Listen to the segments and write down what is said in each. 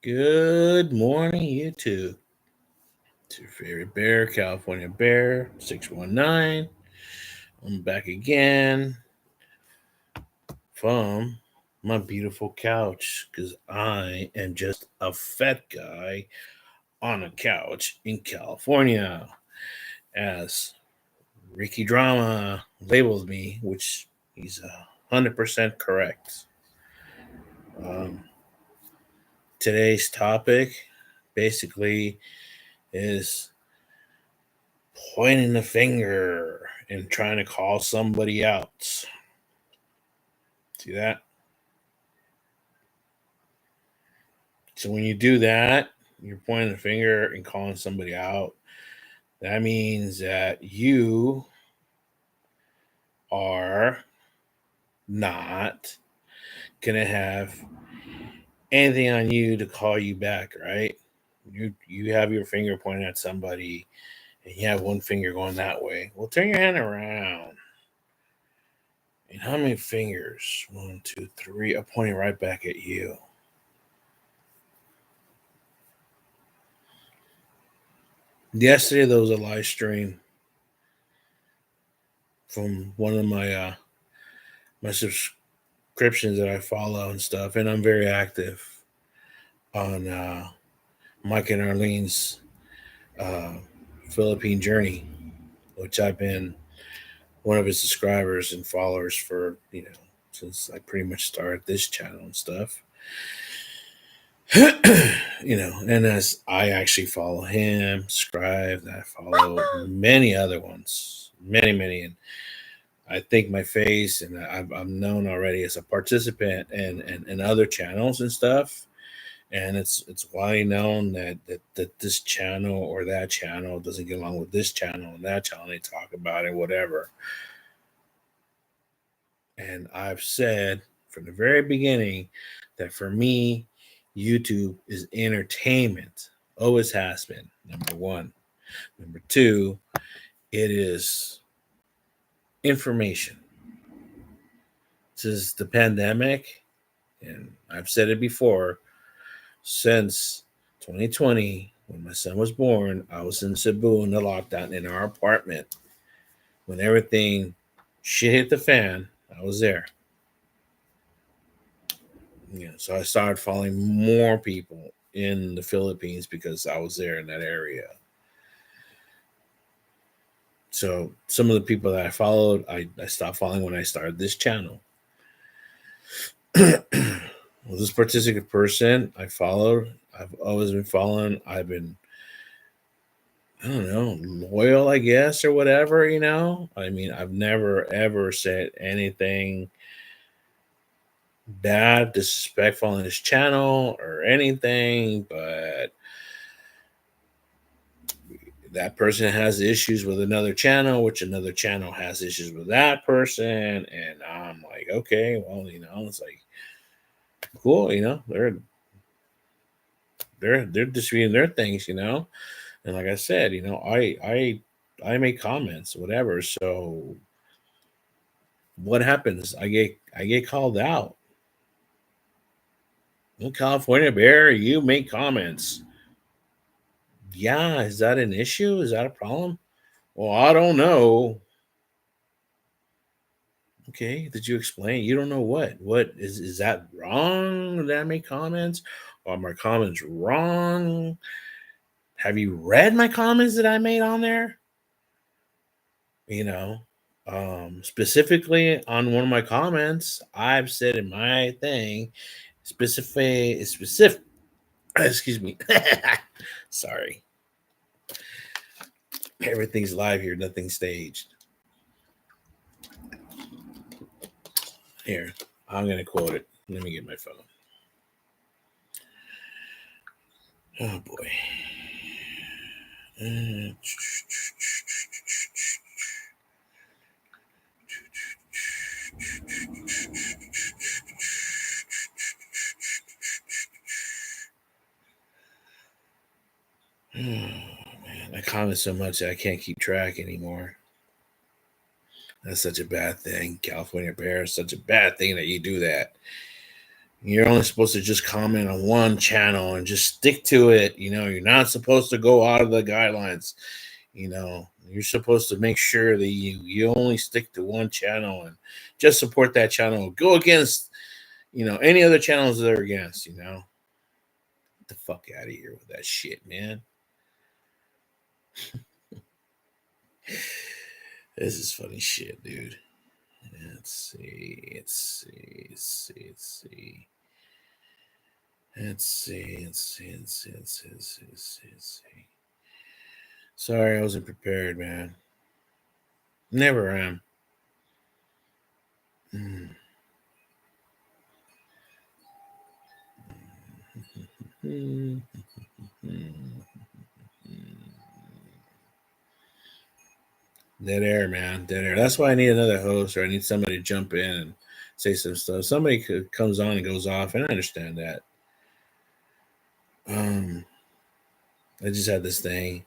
Good morning, YouTube. It's your favorite bear, California Bear 619. I'm back again from my beautiful couch because I am just a fat guy on a couch in California, as Ricky Drama labels me, which he's 100% correct. Um, Today's topic basically is pointing the finger and trying to call somebody out. See that? So when you do that, you're pointing the finger and calling somebody out. That means that you are not going to have anything on you to call you back, right? You have your finger pointing at somebody and you have one finger going that way. Well, turn your hand around. And how many fingers? 1, 2, 3 are pointing right back at you. Yesterday there was a live stream from one of my subscriptions that I follow and stuff, and I'm very active on Mike and Arlene's uh, Philippine journey, which I've been one of his subscribers and followers for since I pretty much started this channel and stuff. And as I actually follow him, subscribe, I follow many other ones, many, and I think my face, and I'm known already as a participant and other channels and stuff, and it's widely known that this channel or that channel doesn't get along with this channel and that channel. They talk about it, whatever. And I've said from the very beginning that for me, YouTube is entertainment. Always has been. Number one. Number two, it is information. This is the pandemic, and I've said it before, since 2020, when my son was born, I was in Cebu in the lockdown in our apartment. When everything shit hit the fan, I was there. So I started following more people in the Philippines because I was there in that area. So some of the people that I followed, I stopped following when I started this channel. Well, this particular person I followed, I've always been following. I've been, I don't know, loyal, I guess, or whatever, I mean, I've never, ever said anything bad, disrespectful on his channel or anything, but that person has issues with another channel, which another channel has issues with that person. And I'm like, okay, well, it's like, cool, they're disputing their things, and like I said, I make comments, whatever. So what happens? I get called out. Well, California Bear, you make comments. Yeah, is that an issue? Is that a problem? Well, I don't know. Okay, did you explain? You don't know what? What is that wrong that I make comments? Are my comments wrong? Have you read my comments that I made on there? Specifically on one of my comments, I've said in my thing, specific excuse me. Sorry. Everything's live here, nothing staged. Here, I'm gonna quote it. Let me get my phone. Oh boy. Man, I comment so much that I can't keep track anymore. That's such a bad thing. California Bear is such a bad thing that you do that. You're only supposed to just comment on one channel and just stick to it. You're not supposed to go out of the guidelines. You're supposed to make sure that you only stick to one channel and just support that channel. Go against, any other channels that are against, Get the fuck out of here with that shit, man. This is funny shit, dude. Let's see. Let's see. Let's see. Let's see. Let's see. Let's see. Let's see. Let's see. Let's see. Let's see. Sorry, I wasn't prepared, man. Never am. Mm. Dead air, man. Dead air. That's why I need another host, or I need somebody to jump in and say some stuff. Somebody comes on and goes off, and I understand that. I just had this thing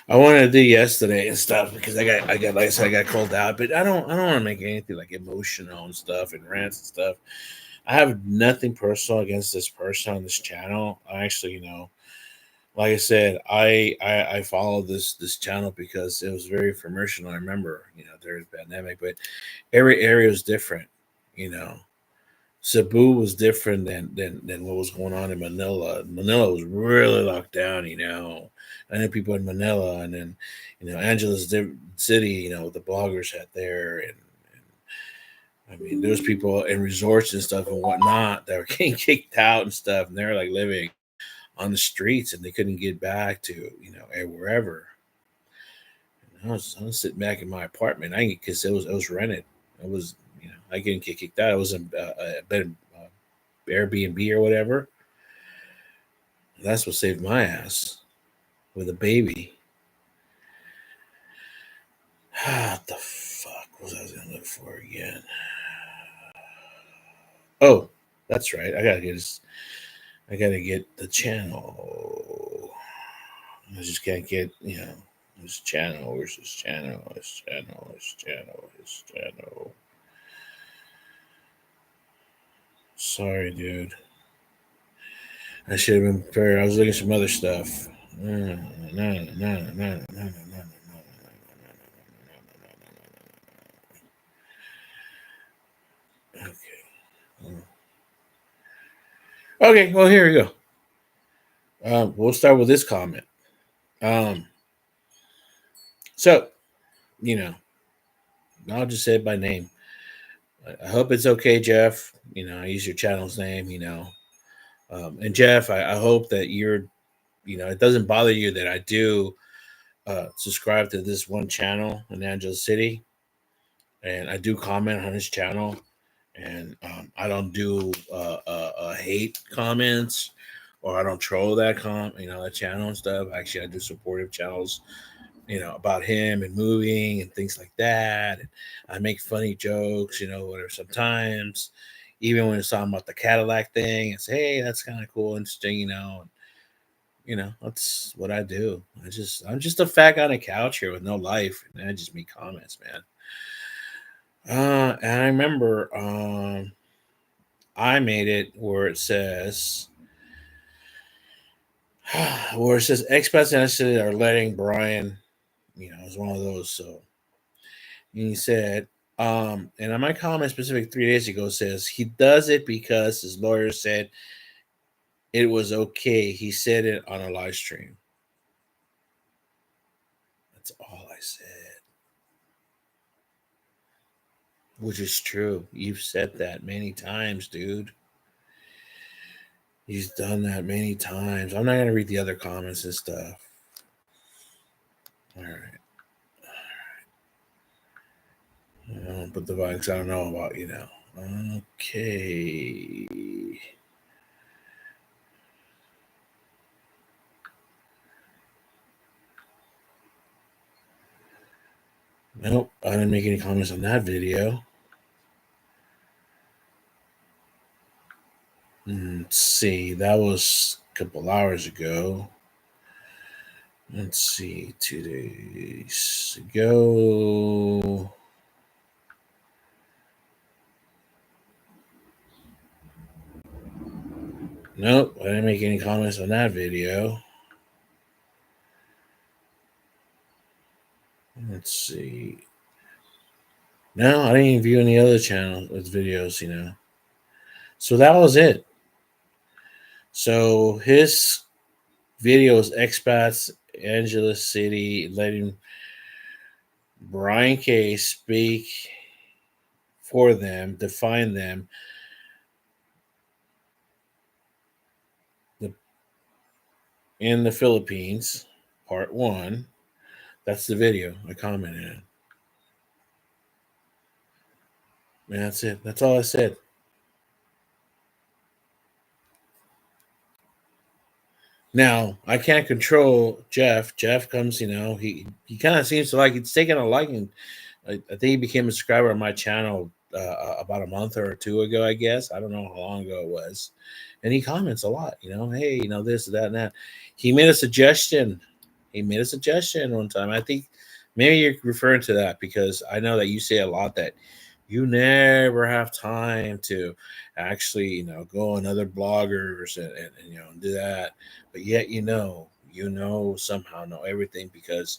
I wanted to do yesterday and stuff because I got like I said, I got called out, but I don't want to make anything like emotional and stuff and rants and stuff. I have nothing personal against this person on this channel. I actually, like I said, I followed this channel because it was very promotional. I remember, there's a pandemic, but every area was different. You know, Cebu was different than what was going on in Manila. Manila was really locked down. I know people in Manila, and then Angeles City. The bloggers had there, and I mean, there was people in resorts and stuff and whatnot that were getting kicked out and stuff, and they're like living on the streets and they couldn't get back to wherever. I was sitting back in my apartment. Because it was rented. It was I couldn't get kicked out. It was a bed Airbnb or whatever. That's what saved my ass with a baby. What the fuck was I gonna look for again? Oh, that's right. I gotta get the channel. I just can't get, this channel. Where's this channel? This channel. This channel. This channel. Sorry, dude. I should have been prepared. I was looking at some other stuff. Okay. Okay. Well, here we go. We'll start with this comment. Um, so, you know, I'll just say it by name. I hope it's okay, Jeff. I use your channel's name. And Jeff, I hope that it doesn't bother you that I do subscribe to this one channel in Angeles City, and I do comment on his channel, and I don't do hate comments, or I don't troll that channel and stuff. Actually, I do supportive channels, about him and moving and things like that. And I make funny jokes, whatever. Sometimes, even when it's talking about the Cadillac thing, I say, "Hey, that's kind of cool, interesting," that's what I do. I'm just a fat guy on a couch here with no life, and I just make comments, man. And I remember I made it where it says expats and I are letting Brian, it's one of those. So and he said, and on my comment specific 3 days ago says he does it because his lawyer said it was okay. He said it on a live stream. That's all I said. Which is true. You've said that many times, dude. He's done that many times. I'm not gonna read the other comments and stuff. All right. But the vibes I don't know about, Okay. Nope, I didn't make any comments on that video. Let's see, that was a couple hours ago. Let's see, 2 days ago. Nope, I didn't make any comments on that video. Let's see. No, I didn't even view any other channels with videos, So that was it. So his videos, expats, Angeles City, letting Brian K speak for them, define them. In the Philippines, part one. That's the video I commented on. And that's it. That's all I said. Now I can't control Jeff. Jeff comes, he kind of seems to like it's taking a liking. I think he became a subscriber on my channel about a month or two ago, I guess. I don't know how long ago it was. And he comments a lot, hey, this, that, and that. He made a suggestion. He made a suggestion one time. I think maybe you're referring to that because I know that you say a lot that you never have time to actually, go on other bloggers and do that. But yet, somehow know everything because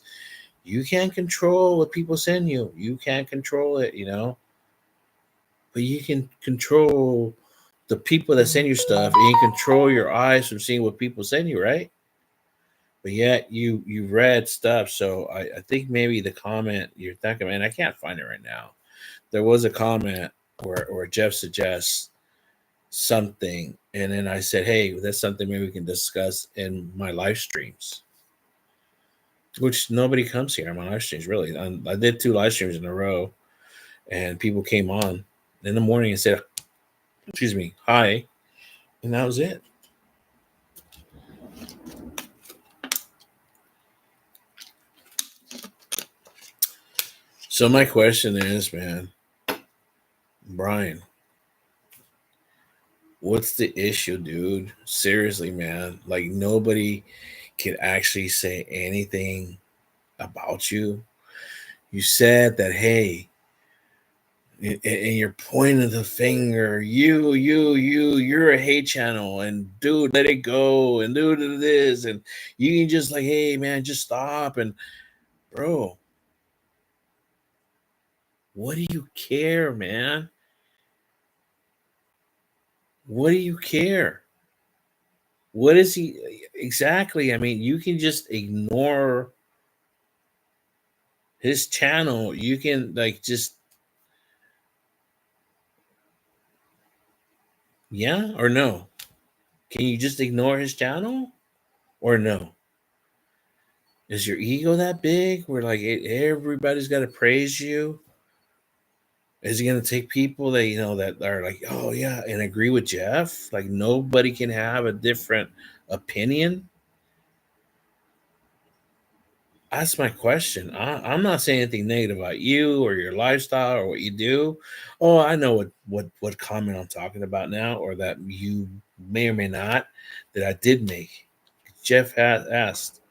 you can't control what people send you. You can't control it, but you can control the people that send you stuff and you control your eyes from seeing what people send you, right? But yet you read stuff. So I think maybe the comment you're thinking, man, I can't find it right now. There was a comment where Jeff suggests something, and then I said, hey, that's something maybe we can discuss in my live streams. Which nobody comes here on my live streams, really. I did 2 live streams in a row, and people came on in the morning and said, excuse me, hi, and that was it. So my question is, man, Brian, what's the issue, dude? Seriously, man. Like nobody can actually say anything about you. You said that, hey, and you're pointing the finger, you're a hate channel, and dude, let it go, and do this, and you can just like, hey, man, just stop, and bro, what do you care, man? What do you care? What is he exactly? I mean, you can just ignore his channel. You can like just yeah or no. Can you just ignore his channel or no? Is your ego that big where like everybody's got to praise you? Is he going to take people that that are like, oh yeah, and agree with Jeff? Like nobody can have a different opinion. That's my question. I'm not saying anything negative about you or your lifestyle or what you do. Oh, I know what comment I'm talking about now, or that you may or may not that I did make. Jeff had asked.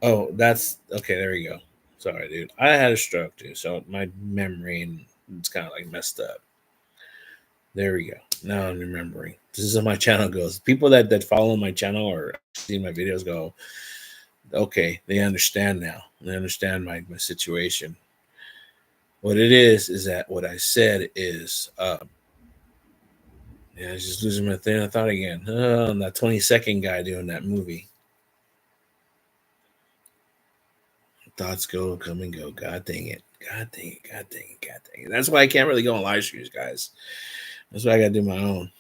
Oh, that's okay. There we go. Sorry, dude. I had a stroke too, so my memory and it's kind of like messed up. There we go. Now I'm remembering. This is how my channel goes. People that follow my channel or see my videos go, okay, they understand now. They understand my situation. What it is that what I said is, yeah, I was just losing my train of thought again. Oh, that 22nd guy doing that movie. Thoughts go, come and go. God dang it. God dang it. God dang it. God dang it. That's why I can't really go on live streams, guys. That's why I got to do my own.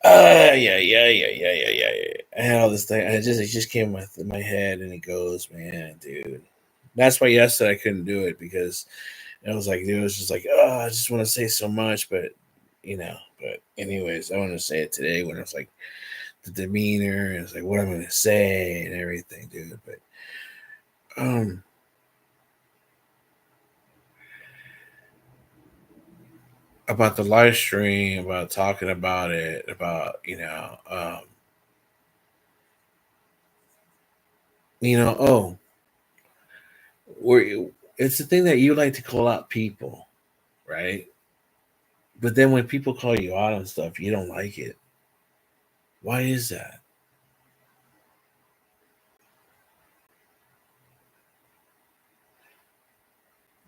Yeah. I had all this thing. It just came in my head, and it goes, man, dude. That's why yesterday I couldn't do it because it was like, dude, it was just like, oh, I just want to say so much, but But anyways, I want to say it today when it's like the demeanor, and it's like what I'm going to say and everything, dude. But um, about the live stream, about talking about it, about oh, where it's the thing that you like to call out people, right? But then when people call you out on stuff, you don't like it. Why is that?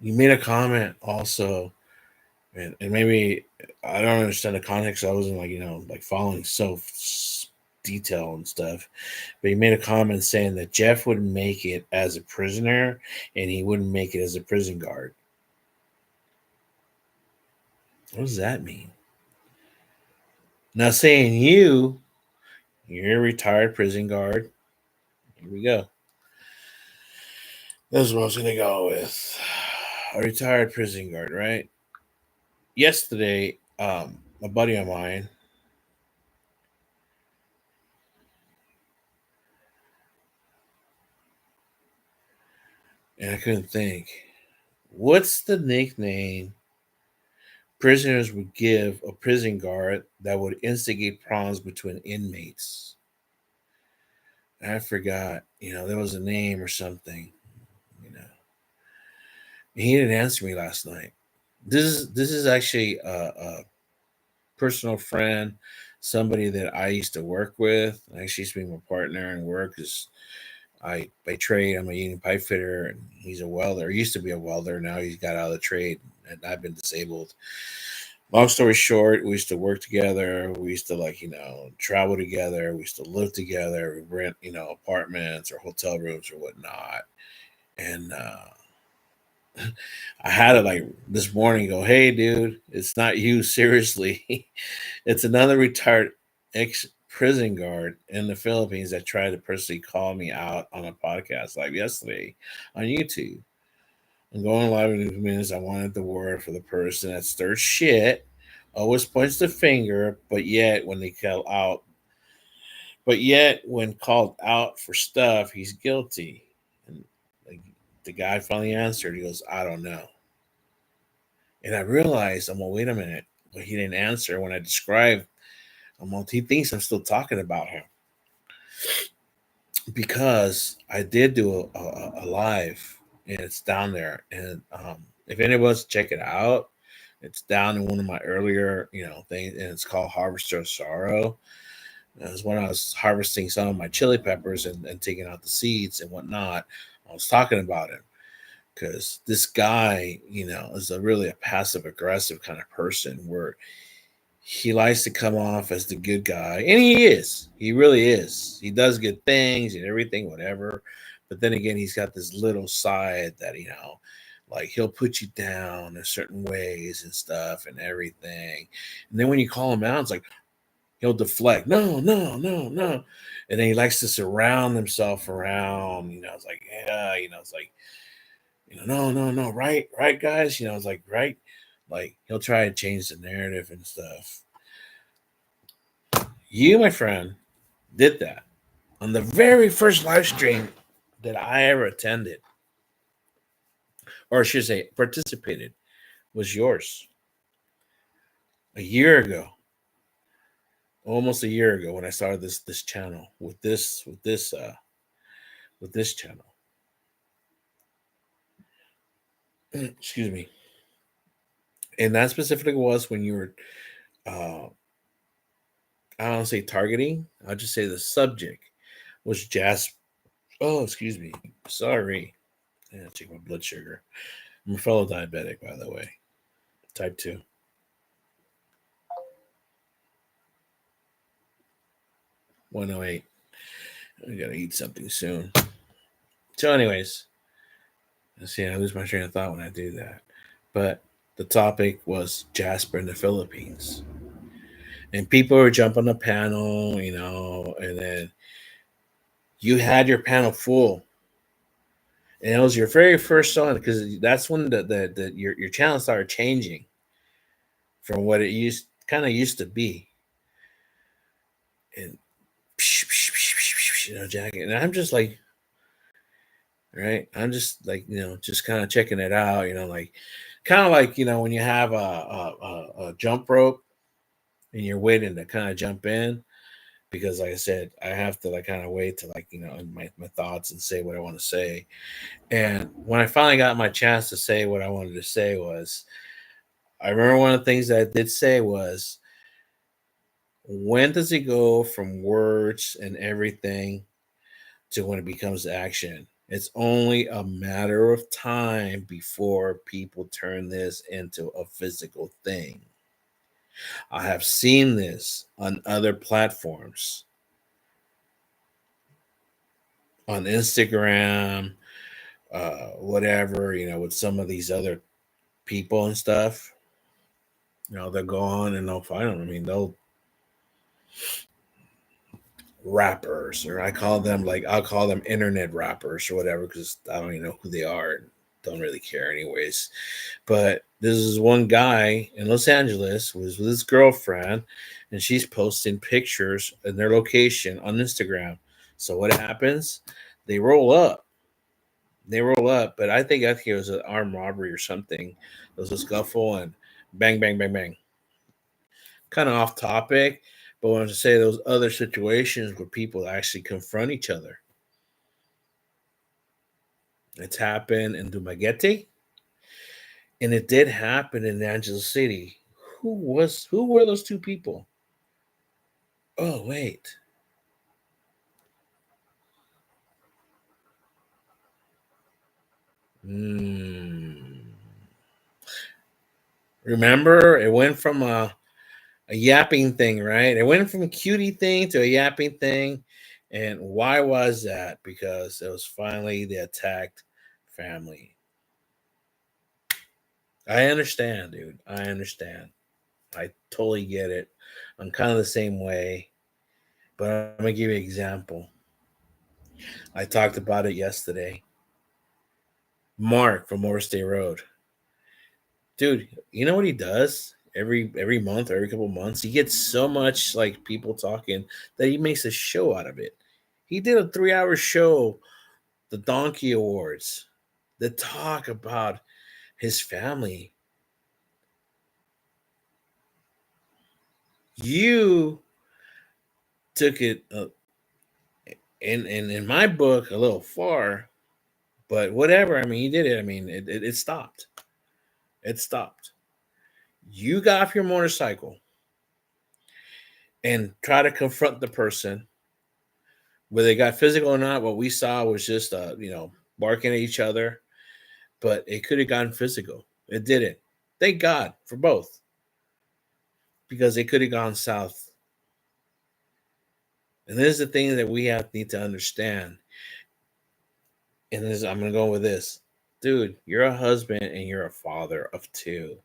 You made a comment also, and maybe I don't understand the context. I wasn't like, like following so detail and stuff. But he made a comment saying that Jeff would make it as a prisoner and he wouldn't make it as a prison guard. What does that mean? Now, saying you're a retired prison guard. Here we go. This is what I was going to go with. A retired prison guard, right? Yesterday, a buddy of mine, and I couldn't think, what's the nickname prisoners would give a prison guard that would instigate problems between inmates? I forgot. There was a name or something. You know, he didn't answer me last night. This is actually a personal friend, somebody that I used to work with. I actually used to be my partner in work because by trade I'm a union pipe fitter and he's a welder. He used to be a welder. Now he's got out of the trade and I've been disabled. Long story short, we used to work together. We used to travel together. We used to live together. We rent, apartments or hotel rooms or whatnot. And I had to like this morning go, hey dude, it's not you, seriously. It's another retired ex prison guard in the Philippines that tried to personally call me out on a podcast like yesterday on YouTube. I'm going live in 2 minutes. I wanted the word for the person that stirs shit, always points the finger, but yet when called out for stuff, he's guilty. And like the guy finally answered, he goes, I don't know. And I realized, I'm like, wait a minute. But he didn't answer when I described. He thinks I'm still talking about him because I did do a live and it's down there. And if anyone wants to check it out, it's down in one of my earlier, things, and it's called Harvester of Sorrow. It was when I was harvesting some of my chili peppers and taking out the seeds and whatnot. I was talking about him because this guy, is a passive aggressive kind of person where he likes to come off as the good guy, and he is. He really is. He does good things and everything, whatever. But then again, he's got this little side that like he'll put you down in certain ways and stuff and everything. And then when you call him out, it's like he'll deflect. No, no, no, no. And then he likes to surround himself around. It's like yeah. It's like no, no, no. Right, right, guys. It's like right. Like he'll try to change the narrative and stuff. You, my friend, did that on the very first live stream that I ever attended, or I should say, participated, was yours a year ago, almost a year ago when I started this channel with this channel. Excuse me. And that specifically was when you were, I don't say targeting. I'll just say the subject was jazz. Oh, excuse me. Sorry. Yeah, check my blood sugar. I'm a fellow diabetic, by the way, type 2. 108. I gotta eat something soon. So, anyways, see, I lose my train of thought when I do that. But the topic was Jasper in the Philippines. And people were jumping the panel, and then you had your panel full. And it was your very first song because that's when your channel started changing from what it used to be. And jacket. And I'm just like, right? I'm just like, just kind of checking it out, like kind of like, when you have a jump rope and you're waiting to kind of jump in. Because like I said, I have to like kind of wait to like, my thoughts and say what I want to say. And when I finally got my chance to say what I wanted to say was I remember one of the things that I did say was, when does it go from words and everything to when it becomes action? It's only a matter of time before people turn this into a physical thing. I have seen this on other platforms, on Instagram, whatever, with some of these other people and stuff. They'll go on and they'll find them. I mean, they'll rappers, or I'll call them internet rappers or whatever, because I don't even know who they are. Don't really care anyways. But this is one guy in Los Angeles was with his girlfriend, and she's posting pictures in their location on Instagram. So what happens? They roll up. They roll up, but I think it was an armed robbery or something. It was a scuffle and bang, bang, bang, bang. Kind of off topic, but I wanted to say those other situations where people actually confront each other. It's happened in Dumaguete, and it did happen in Angeles City. Who were those two people? Oh wait. Hmm. Remember, it went from a yapping thing, right? It went from a cutie thing to a yapping thing. And why was that? Because it was finally the attacked family. I understand, dude. I understand. I totally get it. I'm kind of the same way. But I'm gonna give you an example. I talked about it yesterday. Mark from Morris Day Road. Dude, you know what he does? Every month or every couple months, he gets so much like people talking that he makes a show out of it. He did a 3 hour show, the Donkey Awards, that talk about his family. You took it in my book a little far, but whatever. I mean, he did it. I mean, it stopped. It stopped. You got off your motorcycle and try to confront the person, whether they got physical or not. What we saw was just barking at each other, but it could have gotten physical. It didn't. Thank God for both, because it could have gone south. And this is the thing that we need to understand. And this, I'm gonna go with this, dude. You're a husband and you're a father of two.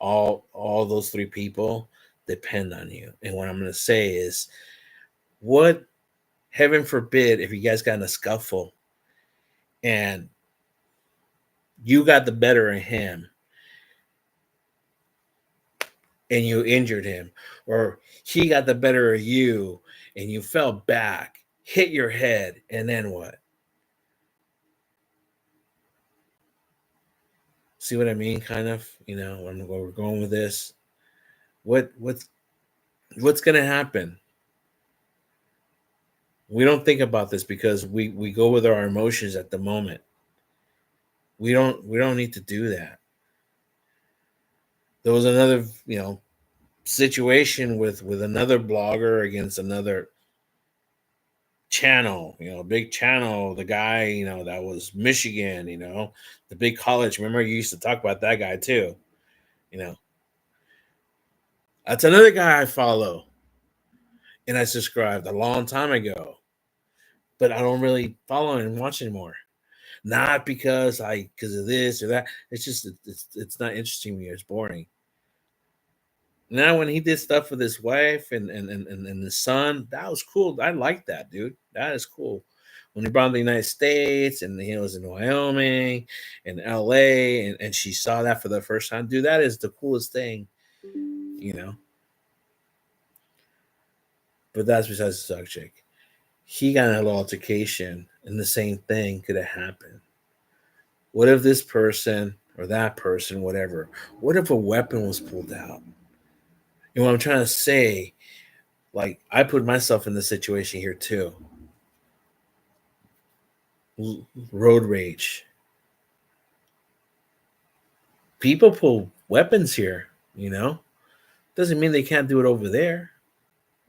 All those three people depend on you. And what I'm gonna say is, what, heaven forbid, if you guys got in a scuffle and you got the better of him and you injured him, or he got the better of you and you fell back, hit your head, and then what? See what I mean? Kind of, where we're going with this. What's gonna happen? We don't think about this because we go with our emotions at the moment. We don't need to do that. There was another, situation with another blogger against another channel, big channel, the guy, that was Michigan, the big college. Remember, you used to talk about that guy too. You know, that's another guy I follow and I subscribed a long time ago, but I don't really follow and watch anymore. Not because of this or that. It's just it's not interesting to me. It's boring. Now, when he did stuff with his wife and his son, that was cool. I like that, dude. That is cool. When he brought him to the United States and he was in Wyoming and LA, and she saw that for the first time, dude, that is the coolest thing, you know. But that's besides the subject. He got in a little altercation, and the same thing could have happened. What if this person or that person, whatever, what if a weapon was pulled out? And what I'm trying to say, like, I put myself in this situation here too. Road rage. People pull weapons here, you know? Doesn't mean they can't do it over there.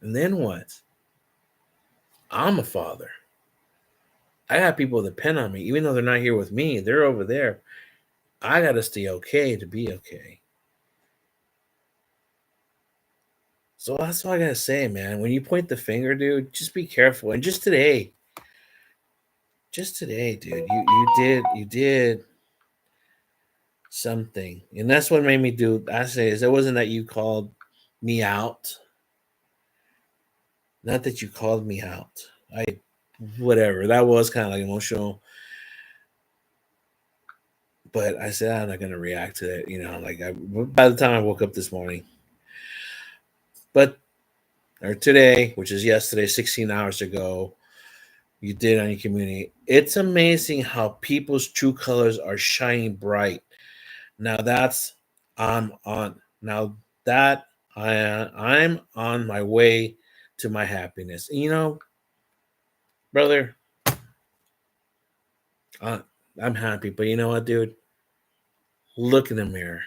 And then what? I'm a father. I got people that depend on me, even though they're not here with me. They're over there. I got to stay okay to be okay. So that's all I got to say, man. When you point the finger, dude, just be careful. And just today, dude, you did something. And that's what made me do. I say is it wasn't that you called me out. Not that you called me out. Whatever. That was kind of like emotional. But I said I'm not gonna react to it, by the time I woke up this morning. But or today, which is yesterday, 16 hours ago, you did on your community. It's amazing how people's true colors are shining bright. Now that's I'm on now that I'm on my way to my happiness. Brother, I'm happy, but you know what, dude? Look in the mirror.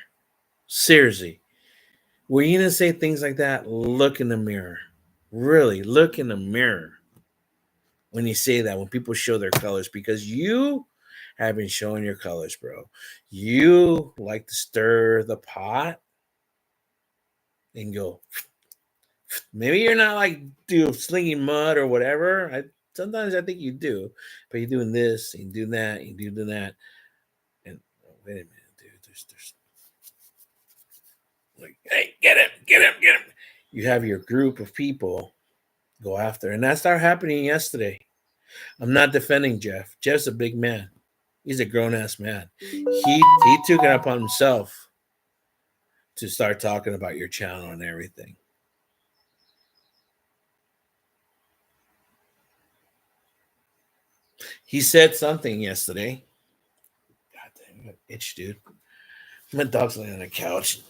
Seriously. Were you gonna say things like that? Look in the mirror. Really, look in the mirror when you say that, when people show their colors, because you have been showing your colors, bro. You like to stir the pot and go. Maybe you're not like slinging mud or whatever. Sometimes I think you do, but you're doing this and doing that and doing that. And wait a minute, dude. There's like, hey, get him, get him, get him. You have your group of people go after, and that started happening yesterday. I'm not defending Jeff. Jeff's a big man. He's a grown ass man. He took it upon himself to start talking about your channel and everything. He said something yesterday. God damn, you got itch, dude. My dog's laying on the couch.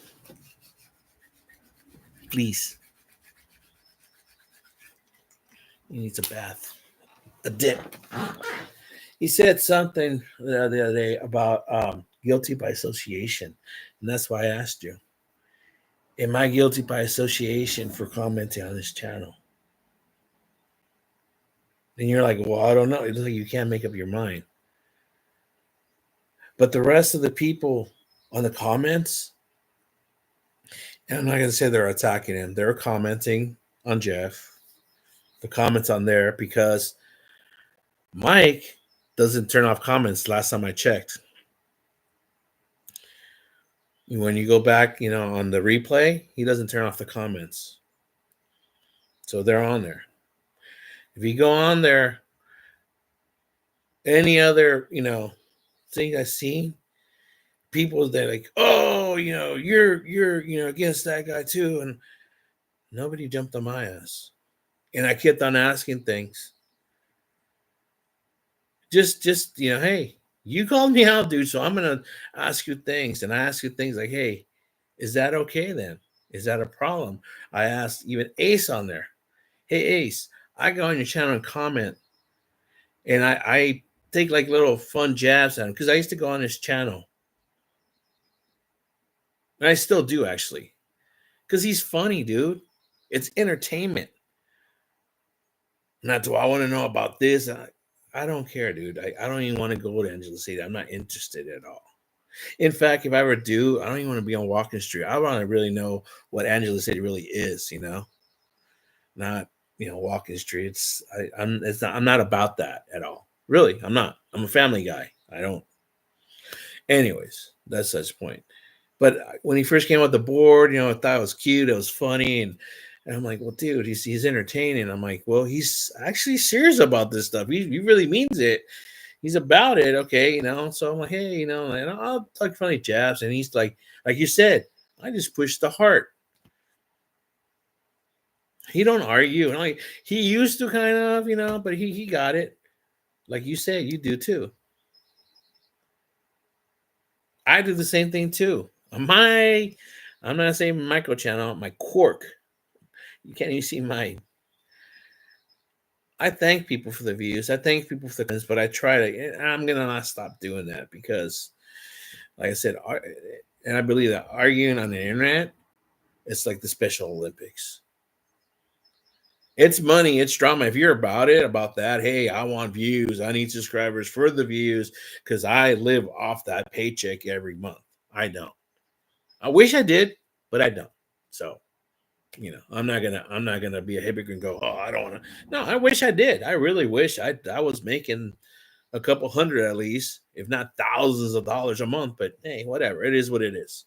Please. He needs a bath. A dip. He said something the other day about guilty by association. And that's why I asked you. Am I guilty by association for commenting on this channel? And you're like, well, I don't know. It's like you can't make up your mind. But the rest of the people on the comments, and I'm not going to say they're attacking him, they're commenting on Jeff. The comments on there because Mike doesn't turn off comments last time I checked. When you go back, on the replay, he doesn't turn off the comments. So they're on there. If you go on there, any other, thing I see, people that like, oh, you're against that guy too. And nobody jumped on my ass. And I kept on asking things. Just hey, you called me out, dude. So I'm gonna ask you things. And I ask you things like, hey, is that okay then? Is that a problem? I asked even Ace on there. Hey Ace, I go on your channel and comment. And I take like little fun jabs at him because I used to go on his channel. And I still do actually. Because he's funny, dude. It's entertainment. Not do I want to know about this? I don't care, dude. I don't even want to go to Angela City. I'm not interested at all. In fact, if I ever do, I don't even want to be on Walking Street. I want to really know what Angela City really is, not Walking Streets. I'm not about that at all. Really, I'm not. I'm a family guy. I don't. Anyways, that's such point. But when he first came out the board, I thought it was cute. It was funny, and I'm like, well, dude, he's entertaining. I'm like, well, he's actually serious about this stuff. He really means it. He's about it, okay, So I'm like, hey, and I'll talk funny jabs, and he's like you said, I just push the heart. He don't argue, and like he used to kind of, but he got it. Like you said, you do too. I do the same thing too. I'm not saying micro channel, my Quark. You can't even see mine. I thank people for the views. I thank people for the comments, but I try to. I'm gonna not stop doing that because, like I said, And I believe that arguing on the internet, it's like the Special Olympics. It's money, it's drama. If you're about that, hey, I want views. I need subscribers for the views because I live off that paycheck every month. I don't. I wish I did, but I don't. So, I'm not gonna be a hypocrite and go, oh, I don't wanna. No, I wish I did. I really wish I was making a couple hundred at least, if not thousands of dollars a month. But hey, whatever. It is what it is.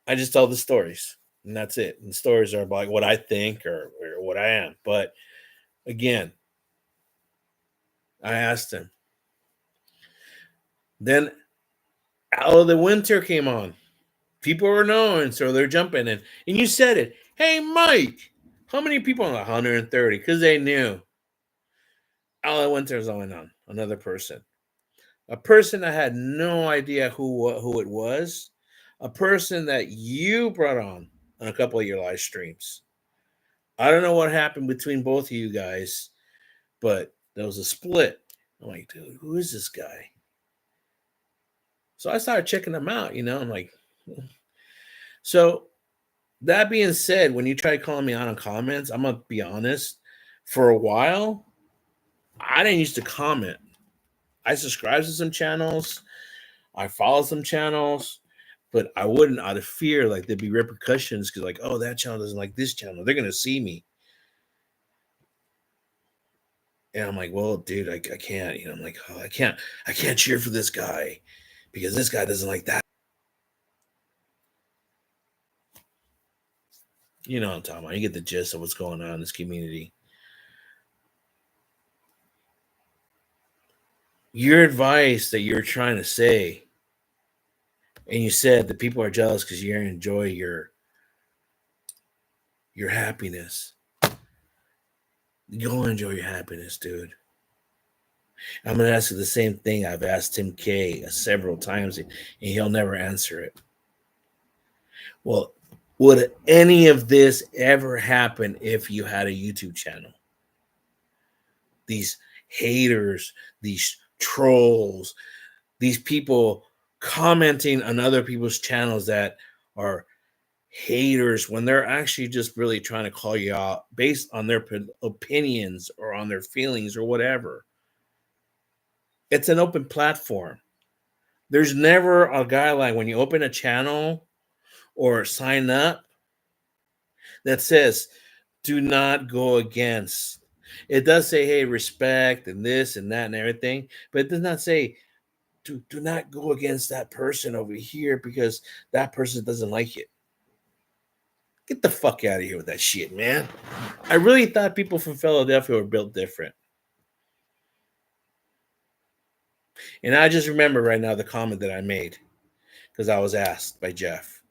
I just tell the stories, and that's it. And stories are about what I think or what I am. But again, I asked him. Then Out of the Winter came on. People were knowing, so they're jumping in. And you said it. Hey, Mike, how many people? 130, because they knew. Out of the Winter is going on. Another person. A person I had no idea who it was. A person that you brought on a couple of your live streams. I don't know what happened between both of you guys, but there was a split. I'm like, dude, who is this guy? So I started checking him out, I'm like, so that being said, when you try calling me out on comments, I'm gonna be honest. For a while, I didn't used to comment. I subscribed to some channels, I follow some channels, but I wouldn't out of fear, like there'd be repercussions because, like, oh, that channel doesn't like this channel. They're gonna see me. And I'm like, well, dude, I can't, I'm like, oh, I can't cheer for this guy because this guy doesn't like that. You know what I'm talking about. You get the gist of what's going on in this community. Your advice that you're trying to say, and you said that people are jealous because you enjoy your happiness. Go enjoy your happiness, dude. I'm gonna ask you the same thing I've asked Tim K several times, and he'll never answer it. Well, would any of this ever happen if you had a YouTube channel? These haters, these trolls, these people commenting on other people's channels that are haters when they're actually just really trying to call you out based on their opinions or on their feelings or whatever. It's an open platform. There's never a guideline when you open a channel or sign up that says do not go against. It does say, hey, respect and this and that and everything, but it does not say do not go against that person over here because that person doesn't like it. Get the fuck out of here with that shit, man. I really thought people from Philadelphia were built different. And I just remember right now the comment that I made because I was asked by Jeff.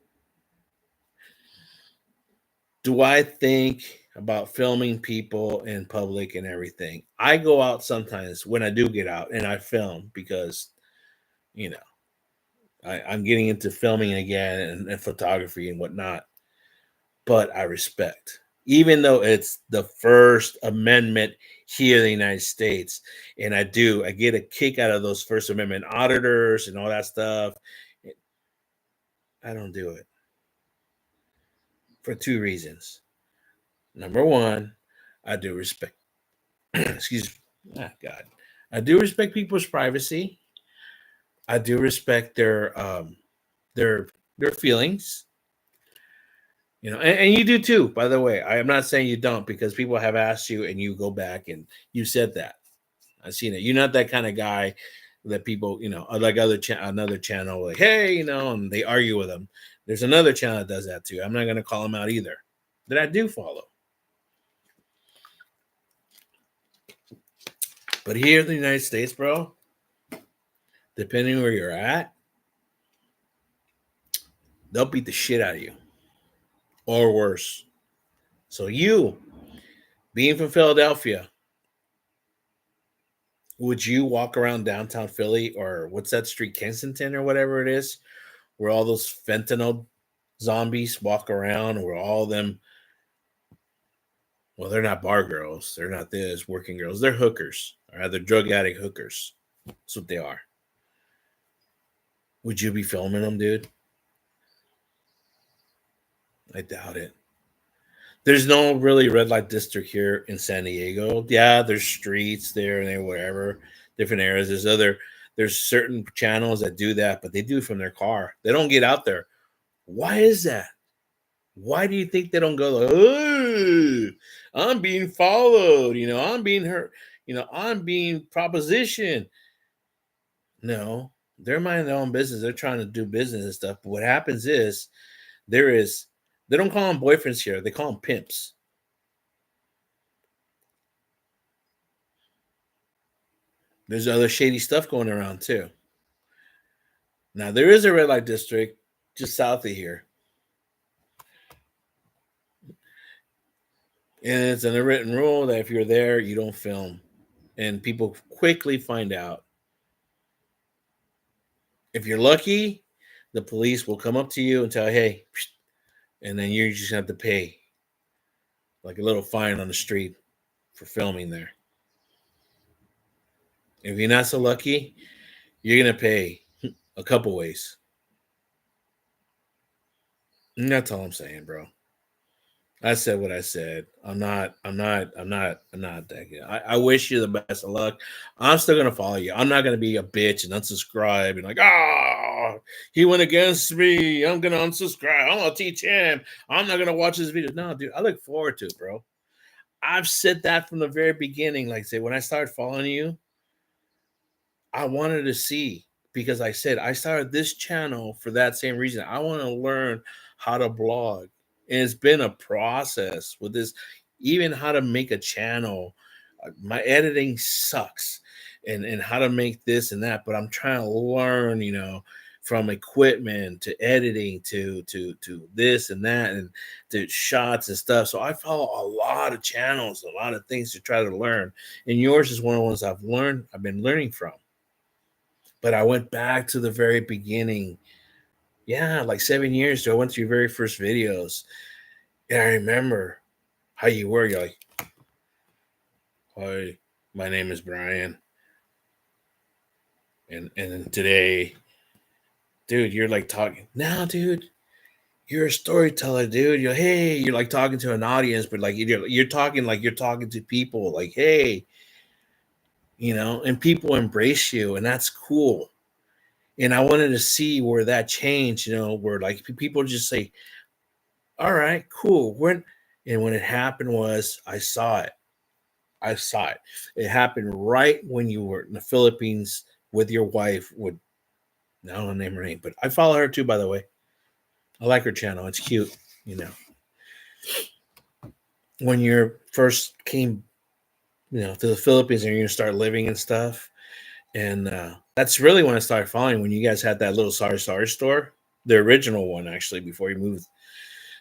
Do I think about filming people in public and everything? I go out sometimes when I do get out and I film because, I'm getting into filming again and photography and whatnot. But I respect, even though it's the First Amendment here in the United States, and I get a kick out of those First Amendment auditors and all that stuff. I don't do it for two reasons. Number one, I do respect. Excuse me, God. I do respect people's privacy. I do respect their feelings. And you do too, by the way. I am not saying you don't because people have asked you and you go back and you said that. I've seen it. You're not that kind of guy that people, like another channel, like, hey, and they argue with them. There's another channel that does that too. I'm not going to call them out either. That I do follow. But here in the United States, bro, depending where you're at, they'll beat the shit out of you. Or worse. So you, being from Philadelphia, would you walk around downtown Philly or what's that street, Kensington or whatever it is, where all those fentanyl zombies walk around, where all them, well, they're not bar girls, they're not this working girls, they're hookers, or they're drug addict hookers. That's what they are. Would you be filming them, dude? I doubt it. There's no really red light district here in San Diego. Yeah, there's streets there and there, whatever, different areas. There's certain channels that do that, but they do it from their car. They don't get out there. Why is that? Why do you think they don't go, oh, I'm being followed, I'm being hurt, I'm being propositioned. No, they're minding their own business. They're trying to do business and stuff. But what happens is there is they don't call them boyfriends here, they call them pimps. There's other shady stuff going around too. Now there is a red light district just south of here. And it's an unwritten rule that if you're there, you don't film. And people quickly find out. If you're lucky, the police will come up to you and tell, hey, and then you're just gonna have to pay like a little fine on the street for filming there. If you're not so lucky, you're gonna pay a couple ways. And that's all I'm saying, bro. I said what I said. I'm not that good. I wish you the best of luck. I'm still gonna follow you. I'm not gonna be a bitch and unsubscribe and like, he went against me. I'm gonna unsubscribe. I'm gonna teach him. I'm not gonna watch his video. No, dude, I look forward to it, bro. I've said that from the very beginning. Like, say, when I started following you, I wanted to see because I said I started this channel for that same reason. I want to learn how to blog. And it's been a process with this, even how to make a channel. My editing sucks and how to make this and that, but I'm trying to learn, from equipment to editing to this and that and to shots and stuff. So I follow a lot of channels, a lot of things to try to learn. And yours is one of the ones I've been learning from. But I went back to the very beginning. Yeah, like 7 years ago, I went to your very first videos. And I remember how you were. You're like, hi, my name is Brian. And then today, dude, you're like talking. Now, dude, you're a storyteller, dude. You're like talking to an audience, but like you're talking like you're talking to people, like, hey, and people embrace you, and that's cool. And I wanted to see where that changed, where like people just say, all right, cool. When it happened was I saw it. I saw it. It happened right when you were in the Philippines with your wife. I don't name her name, but I follow her too, by the way. I like her channel. It's cute, When you first came, to the Philippines and you're gonna start living and stuff. And that's really when I started following when you guys had that little Sorry Sorry store, the original one actually before you moved.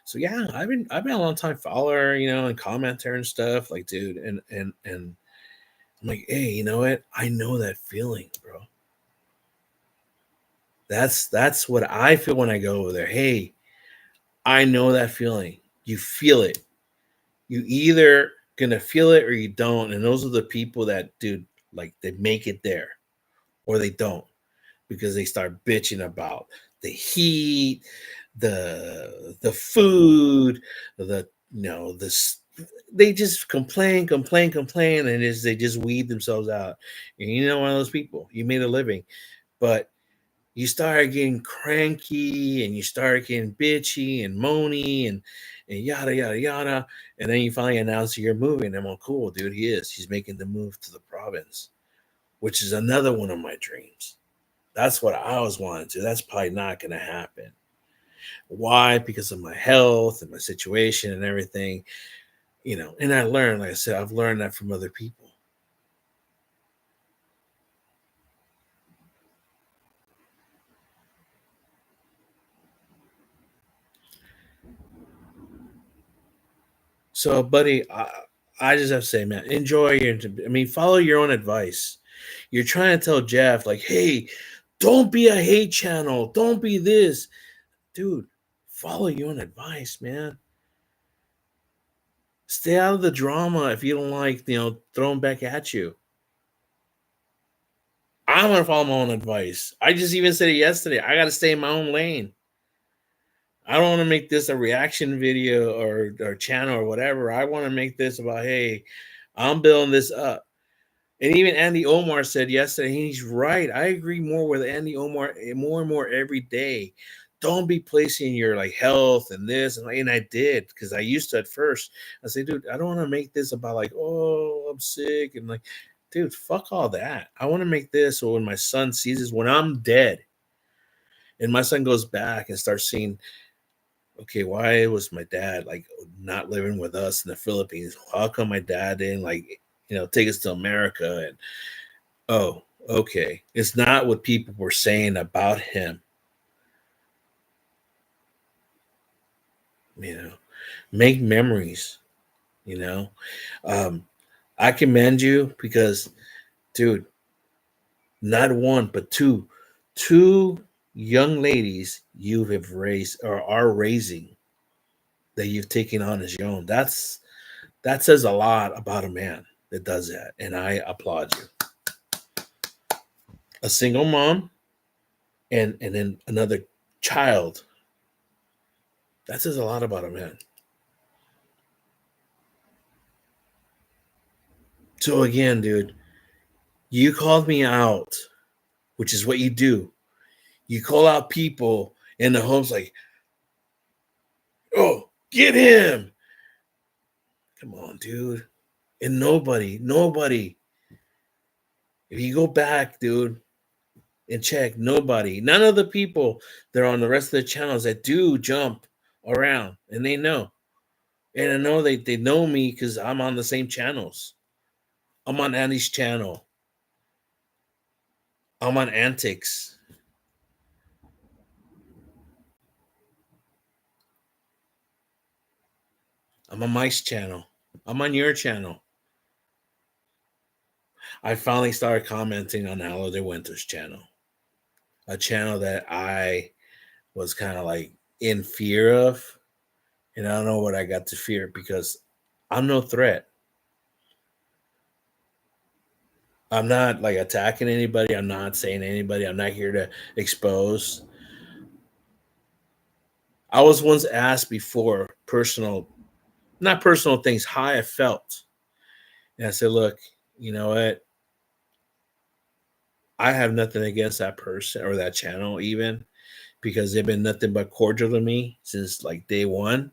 So yeah, I've been a long time follower, and commenter and stuff. Like, dude, and I'm like, hey, you know what? I know that feeling, bro. That's what I feel when I go over there. Hey, I know that feeling. You feel it. You either gonna feel it or you don't. And those are the people that, dude, like they make it there or they don't because they start bitching about the heat, the food, this they just complain, and they just weed themselves out. And one of those people, you made a living, but you start getting cranky and you start getting bitchy and moany and yada yada yada, and then you finally announce you're moving. I'm all cool, dude. He's making the move to the province, which is another one of my dreams. That's what I was wanting to. That's probably not going to happen. Why? Because of my health and my situation and everything, And I learned, like I said, I've learned that from other people. So, buddy, I just have to say, man, enjoy your. I mean, follow your own advice. You're trying to tell Jeff, like, hey, don't be a hate channel. Don't be this, dude. Follow your own advice, man. Stay out of the drama if you don't like, thrown back at you. I'm gonna follow my own advice. I just even said it yesterday. I gotta stay in my own lane. I don't want to make this a reaction video or channel or whatever. I want to make this about, hey, I'm building this up. And even Andy Omar said yesterday, he's right. I agree more with Andy Omar more and more every day. Don't be placing your like health and this and I did because I used to at first. I say, dude, I don't want to make this about like, oh, I'm sick and like, dude, fuck all that. I want to make this so when my son sees this, when I'm dead, and my son goes back and starts seeing, okay, why was my dad like not living with us in the Philippines? How come my dad didn't like, take us to America? And oh, okay, it's not what people were saying about him. Make memories. You know, I commend you because, dude, not one but two young ladies you have raised or are raising that you've taken on as your own. That says a lot about a man that does that, and I applaud you. A single mom and then another child. That says a lot about a man. So again, dude, you called me out, which is what you do. You call out people in the homes like, oh, get him. Come on, dude. And nobody. If you go back, dude, and check, none of the people that are on the rest of the channels that do jump around, and they know. And I know they know me because I'm on the same channels. I'm on Andy's channel. I'm on Antics. I'm on Mike's channel. I'm on your channel. I finally started commenting on Aloe de Winter's channel. A channel that I was kind of like in fear of. And I don't know what I got to fear because I'm no threat. I'm not like attacking anybody. I'm not saying anybody. I'm not here to expose. I was once asked before not personal things, how I felt. And I said, look, you know what? I have nothing against that person or that channel, even because they've been nothing but cordial to me since like day one.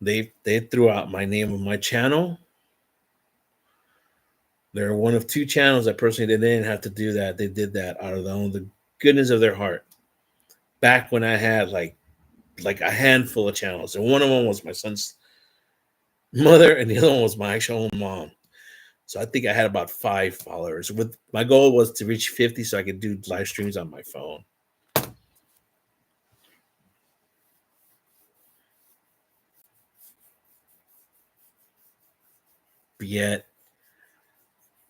They threw out my name of my channel. They're one of two channels that personally they didn't have to do that. They did that out of the goodness of their heart. Back when I had like a handful of channels, and one of them was my son's mother, and the other one was my actual own mom. So I think I had about 5 followers. With my goal was to reach 50 so I could do live streams on my phone. But yet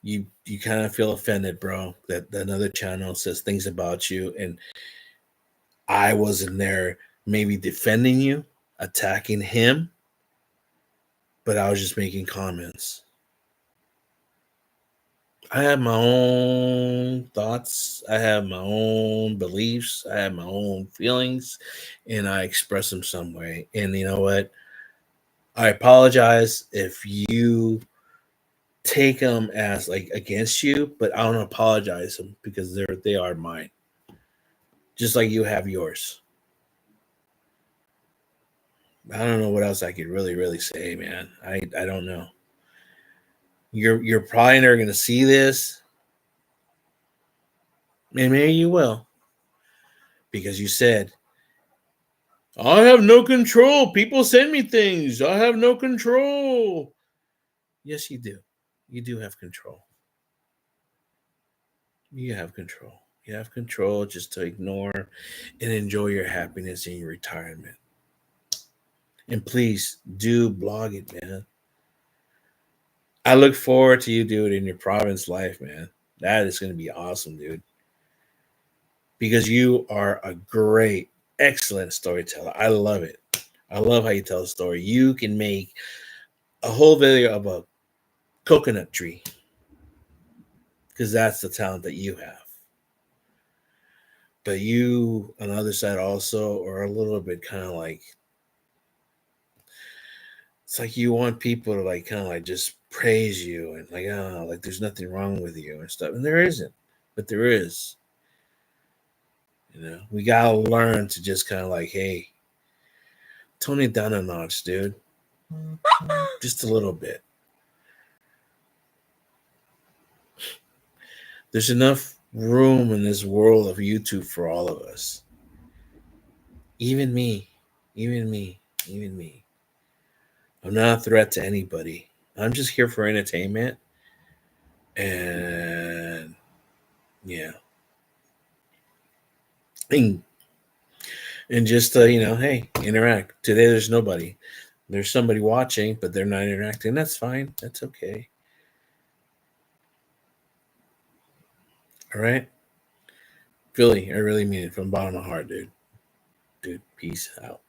you kind of feel offended, bro, that another channel says things about you, and I wasn't there maybe defending you, attacking him, but I was just making comments. I have my own thoughts. I have my own beliefs. I have my own feelings, and I express them some way. And you know what? I apologize if you take them as like against you, but I don't apologize them because they are mine, just like you have yours. I don't know what else I could really say, man. I don't know. You're probably never gonna see this, and maybe you will, because you said I have no control. People send me things. I have no control. Yes, you do. You do have control. You have control. You have control just to ignore and enjoy your happiness in your retirement. And please do blog it, man. I look forward to you doing it in your province life, man. That is going to be awesome, dude. Because you are a great, excellent storyteller. I love it. I love how you tell a story. You can make a whole video of a coconut tree because that's the talent that you have. But you, on the other side, also are a little bit kind of like, it's like you want people to like kind of like just praise you and like, oh, like there's nothing wrong with you and stuff. And there isn't, but there is. We gotta learn to just kind of like, hey, tone it down a notch, dude. Just a little bit. There's enough room in this world of YouTube for all of us. Even me. Even me. Even me. I'm not a threat to anybody. I'm just here for entertainment. And yeah. And just hey, interact. Today there's nobody. There's somebody watching, but they're not interacting. That's fine. That's okay. All right. Philly, I really mean it from the bottom of my heart, dude. Dude, peace out.